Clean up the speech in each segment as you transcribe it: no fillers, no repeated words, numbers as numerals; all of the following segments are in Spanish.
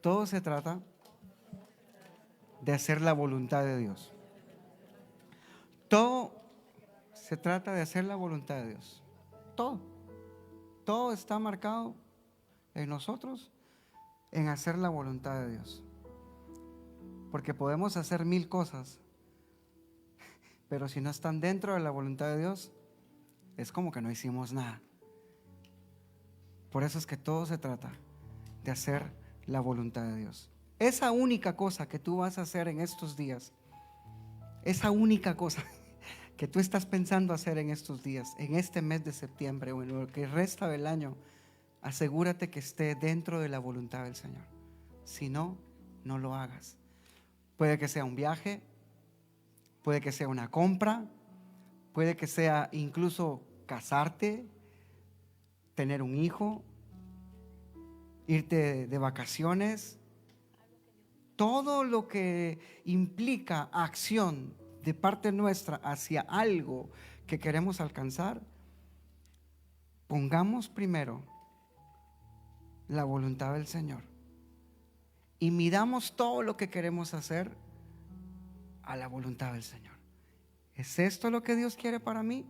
Todo se trata de hacer la voluntad de Dios. Todo se trata de hacer la voluntad de Dios. Todo. Todo está marcado en nosotros en hacer la voluntad de Dios. Porque podemos hacer 1000 cosas, pero si no están dentro de la voluntad de Dios, es como que no hicimos nada. Por eso es que todo se trata de hacer la voluntad de Dios. Esa única cosa que tú vas a hacer en estos días, esa única cosa que tú estás pensando hacer en estos días, en este mes de septiembre o en lo que resta del año, asegúrate que esté dentro de la voluntad del Señor. Si no, no lo hagas. Puede que sea un viaje, puede que sea una compra, puede que sea incluso casarte, tener un hijo, irte de vacaciones. Todo lo que implica acción de parte nuestra hacia algo que queremos alcanzar, pongamos primero la voluntad del Señor y midamos todo lo que queremos hacer a la voluntad del Señor. ¿Es esto lo que Dios quiere para mí?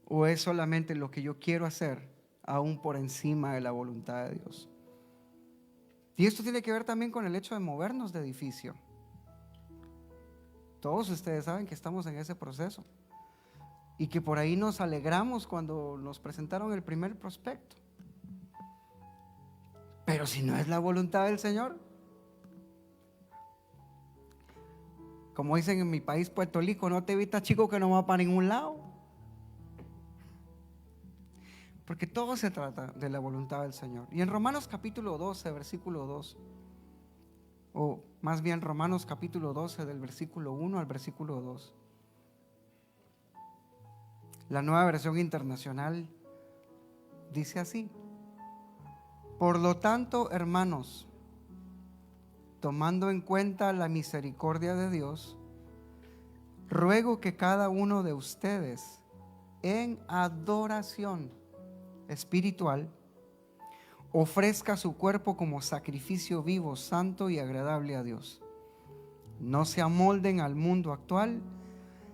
¿O es solamente lo que yo quiero hacer aún por encima de la voluntad de Dios? Y esto tiene que ver también con el hecho de movernos de edificio. Todos ustedes saben que estamos en ese proceso y que por ahí nos alegramos cuando nos presentaron el primer prospecto. Pero si no es la voluntad del Señor, como dicen en mi país, Puerto Rico, no te evitas, chico, que no va para ningún lado. Porque todo se trata de la voluntad del Señor. Y en Romanos capítulo 12, versículo 2, o más bien Romanos capítulo 12 del versículo 1 al versículo 2, la Nueva Versión Internacional dice así: por lo tanto, hermanos, tomando en cuenta la misericordia de Dios, ruego que cada uno de ustedes en adoración espiritual ofrezca su cuerpo como sacrificio vivo, santo y agradable a Dios. No se amolden al mundo actual,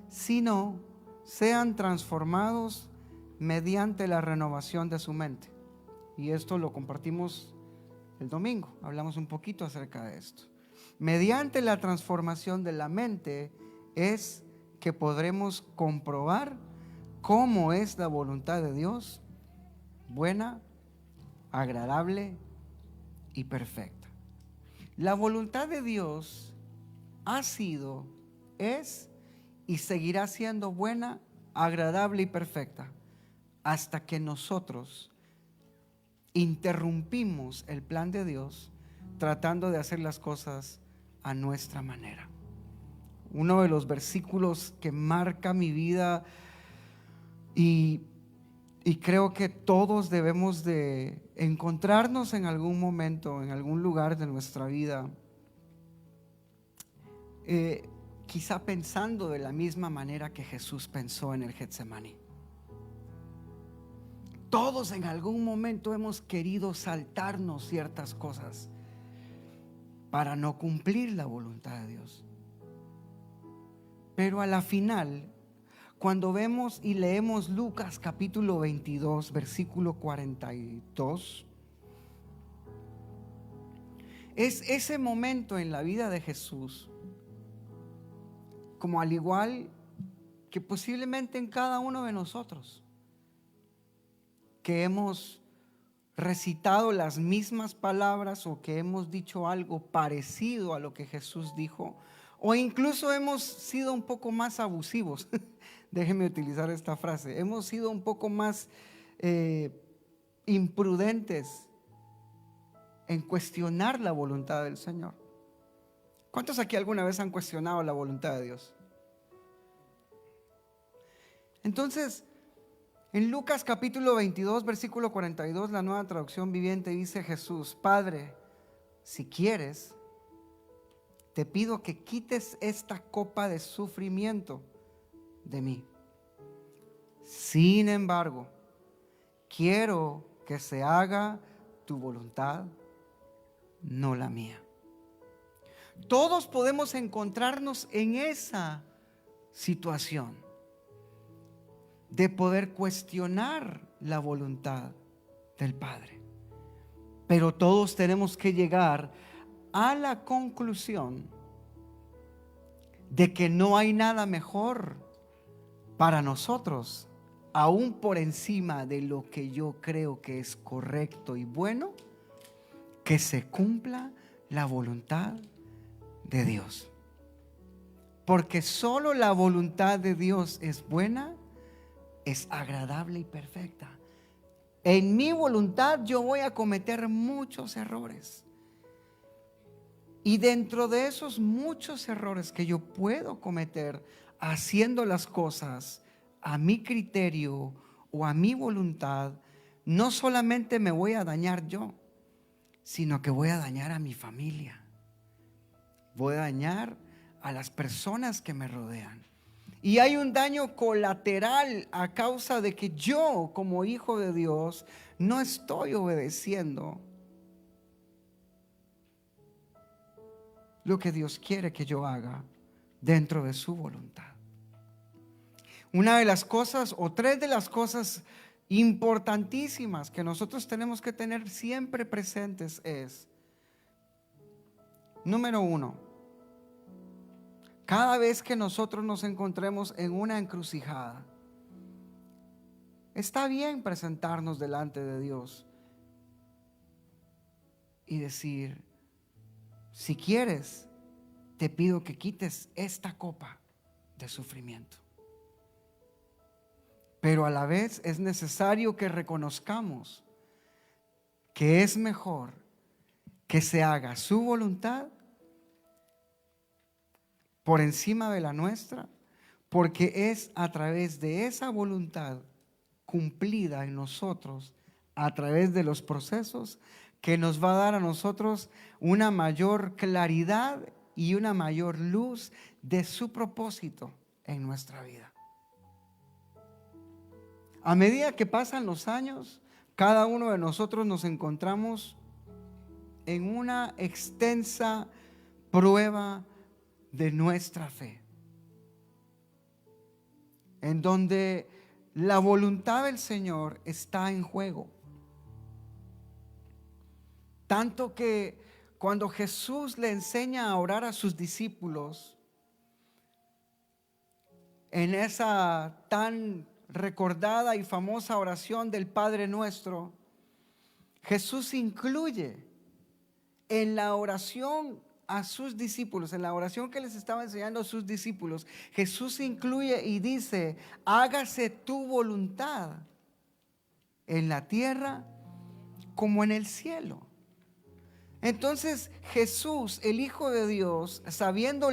sino sean transformados mediante la renovación de su mente. Y esto lo compartimos el domingo, hablamos un poquito acerca de esto. Mediante la transformación de la mente es que podremos comprobar cómo es la voluntad de Dios, buena, agradable y perfecta. La voluntad de Dios ha sido, es y seguirá siendo buena, agradable y perfecta hasta que nosotros interrumpimos el plan de Dios tratando de hacer las cosas a nuestra manera. Uno de los versículos que marca mi vida y creo que todos debemos de encontrarnos en algún momento, en algún lugar de nuestra vida, quizá pensando de la misma manera que Jesús pensó en el Getsemaní. Todos en algún momento hemos querido saltarnos ciertas cosas para no cumplir la voluntad de Dios. Pero a la final, cuando vemos y leemos Lucas capítulo 22, versículo 42, es ese momento en la vida de Jesús, como al igual que posiblemente en cada uno de nosotros, que hemos recitado las mismas palabras o que hemos dicho algo parecido a lo que Jesús dijo, o incluso hemos sido un poco más abusivos. Déjenme utilizar esta frase. Hemos sido un poco más imprudentes en cuestionar la voluntad del Señor. ¿Cuántos aquí alguna vez han cuestionado la voluntad de Dios? Entonces, en Lucas capítulo 22, versículo 42, la Nueva Traducción Viviente dice Jesús: Padre, si quieres, te pido que quites esta copa de sufrimiento de mí. Sin embargo, quiero que se haga tu voluntad no la mía. Todos podemos encontrarnos en esa situación de poder cuestionar la voluntad del Padre. Pero todos tenemos que llegar a la conclusión de que no hay nada mejor para nosotros, aún por encima de lo que yo creo que es correcto y bueno, que se cumpla la voluntad de Dios. Porque solo la voluntad de Dios es buena, es agradable y perfecta. En mi voluntad yo voy a cometer muchos errores. Y dentro de esos muchos errores que yo puedo cometer haciendo las cosas a mi criterio o a mi voluntad, no solamente me voy a dañar yo, sino que voy a dañar a mi familia. Voy a dañar a las personas que me rodean. Y hay un daño colateral a causa de que yo, como hijo de Dios, no estoy obedeciendo lo que Dios quiere que yo haga dentro de su voluntad. Una de las cosas, o tres de las cosas importantísimas que nosotros tenemos que tener siempre presentes es: número uno, cada vez que nosotros nos encontremos en una encrucijada, está bien presentarnos delante de Dios y decir: si quieres, te pido que quites esta copa de sufrimiento. Pero a la vez es necesario que reconozcamos que es mejor que se haga su voluntad por encima de la nuestra, porque es a través de esa voluntad cumplida en nosotros, a través de los procesos, que nos va a dar a nosotros una mayor claridad y una mayor luz de su propósito en nuestra vida. A medida que pasan los años, cada uno de nosotros nos encontramos en una extensa prueba de nuestra fe, en donde la voluntad del Señor está en juego. Tanto que cuando Jesús le enseña a orar a sus discípulos, en esa tan recordada y famosa oración del Padre Nuestro, Jesús incluye en la oración a sus discípulos, en la oración que les estaba enseñando a sus discípulos, Jesús incluye y dice: hágase tu voluntad en la tierra como en el cielo. Entonces Jesús, el Hijo de Dios, sabiendo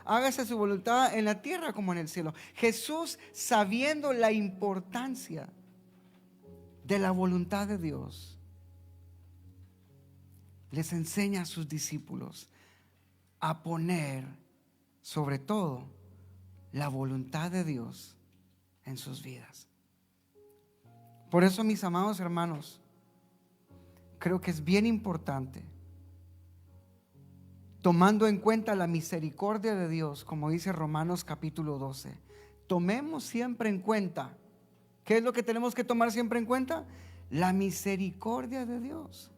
hágase su voluntad en la tierra como en el cielo. Jesús, sabiendo la importancia de la voluntad de Dios, les enseña a sus discípulos a poner sobre todo la voluntad de Dios en sus vidas. Por eso, mis amados hermanos, creo que es bien importante, tomando en cuenta la misericordia de Dios, como dice Romanos capítulo 12, tomemos siempre en cuenta. ¿Qué es lo que tenemos que tomar siempre en cuenta? La misericordia de Dios.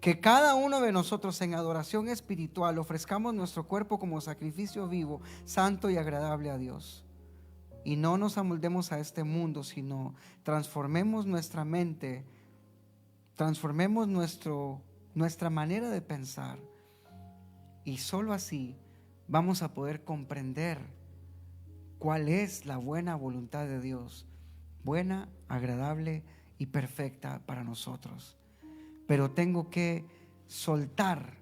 Que cada uno de nosotros en adoración espiritual ofrezcamos nuestro cuerpo como sacrificio vivo, santo y agradable a Dios. Y no nos amoldemos a este mundo, sino transformemos nuestra mente, transformemos nuestra manera de pensar. Y solo así vamos a poder comprender cuál es la buena voluntad de Dios, buena, agradable y perfecta para nosotros. Pero tengo que soltar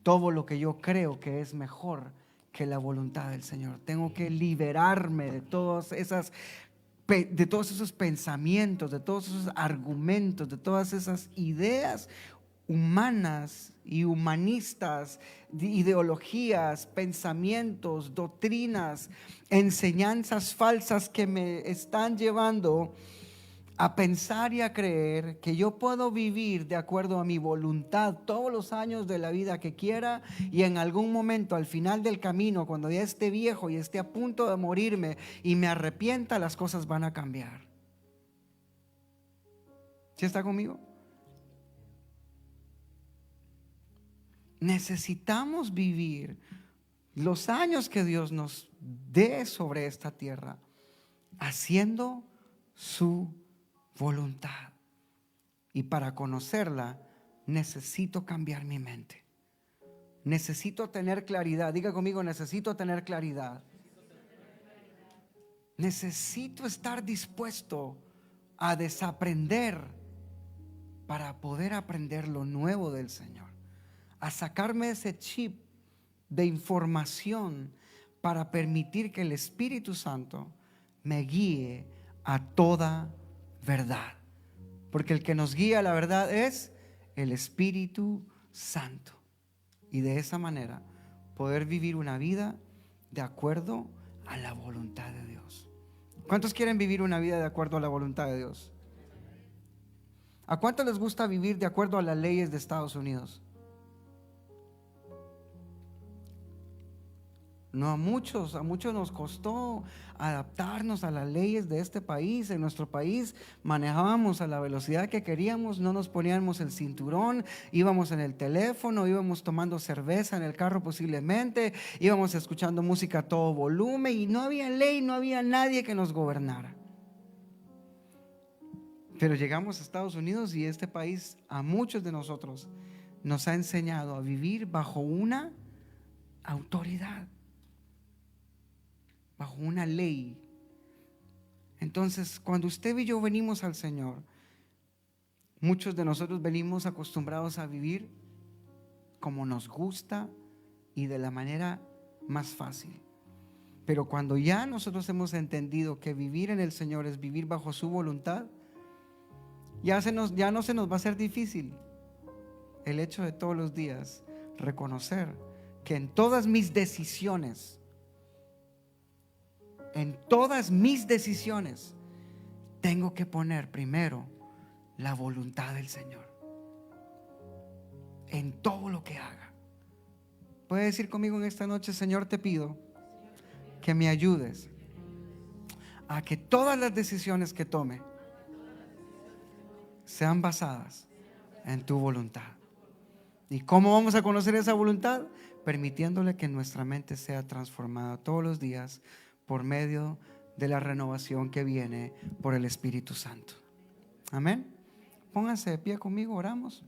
todo lo que yo creo que es mejor que la voluntad del Señor. Tengo que liberarme de todos esos pensamientos, de todos esos argumentos, de todas esas ideas humanas y humanistas, ideologías, pensamientos, doctrinas, enseñanzas falsas que me están llevando a pensar y a creer que yo puedo vivir de acuerdo a mi voluntad todos los años de la vida que quiera, y en algún momento al final del camino, cuando ya esté viejo y esté a punto de morirme y me arrepienta, las cosas van a cambiar. ¿Sí está conmigo? Necesitamos vivir los años que Dios nos dé sobre esta tierra haciendo su voluntad. Y para conocerla necesito cambiar mi mente. Necesito tener claridad. Diga conmigo, necesito tener claridad. Necesito estar dispuesto a desaprender para poder aprender lo nuevo del Señor. A sacarme ese chip de información para permitir que el Espíritu Santo me guíe a toda verdad. Porque el que nos guía a la verdad es el Espíritu Santo. Y de esa manera poder vivir una vida de acuerdo a la voluntad de Dios. ¿Cuántos quieren vivir una vida de acuerdo a la voluntad de Dios? ¿A cuántos les gusta vivir de acuerdo a las leyes de Estados Unidos? No, a muchos nos costó adaptarnos a las leyes de este país. En nuestro país manejábamos a la velocidad que queríamos, no nos poníamos el cinturón, íbamos en el teléfono, íbamos tomando cerveza en el carro posiblemente, íbamos escuchando música a todo volumen y no había ley, no había nadie que nos gobernara. Pero llegamos a Estados Unidos y este país a muchos de nosotros nos ha enseñado a vivir bajo una autoridad, bajo una ley. Entonces, cuando usted y yo venimos al Señor, muchos de nosotros venimos acostumbrados a vivir como nos gusta y de la manera más fácil. Pero cuando ya nosotros hemos entendido que vivir en el Señor es vivir bajo su voluntad, ya no se nos va a hacer difícil el hecho de todos los días reconocer que en todas mis decisiones, tengo que poner primero la voluntad del Señor en todo lo que haga. Puede decir conmigo en esta noche: Señor, te pido que me ayudes a que todas las decisiones que tome sean basadas en tu voluntad. ¿Y cómo vamos a conocer esa voluntad? Permitiéndole que nuestra mente sea transformada todos los días por medio de la renovación que viene por el Espíritu Santo. Amén. Pónganse de pie conmigo, oramos.